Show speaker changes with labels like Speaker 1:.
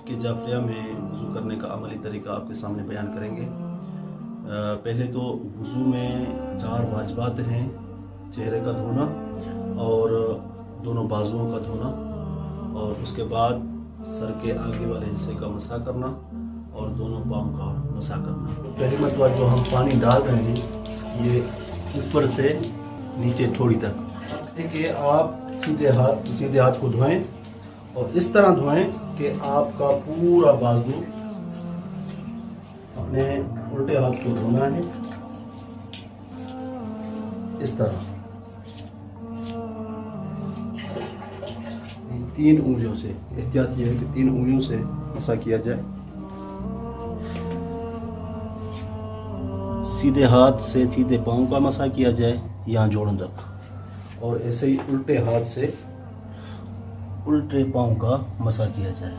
Speaker 1: के जाफरिया में वज़ू करने का अमली तरीका आपके सामने बयान करेंगे। पहले तो वज़ू में 4 वाजिबात हैं। चेहरे का धोना और दोनों बाजुओं का धोना, और उसके बाद सर के आगे वाले हिस्से का मसा करना और दोनों पाँव का मसा करना। तो पहली मरतबा जो हम पानी डाल रहे हैं ये ऊपर से नीचे थोड़ी तक, देखिए आप सीधे हाथ को धोएं और इस तरह धोएं कि आपका पूरा बाजू, अपने उल्टे हाथ को धोना है इस तरह 3 उंगलियों से। एहतियात यह है कि 3 उंगलियों से मसा किया जाए। सीधे हाथ से सीधे पाँव का मसा किया जाए यहाँ जोड़ों तक, और ऐसे ही उल्टे हाथ से उल्टे पाँव का मसा किया जाए।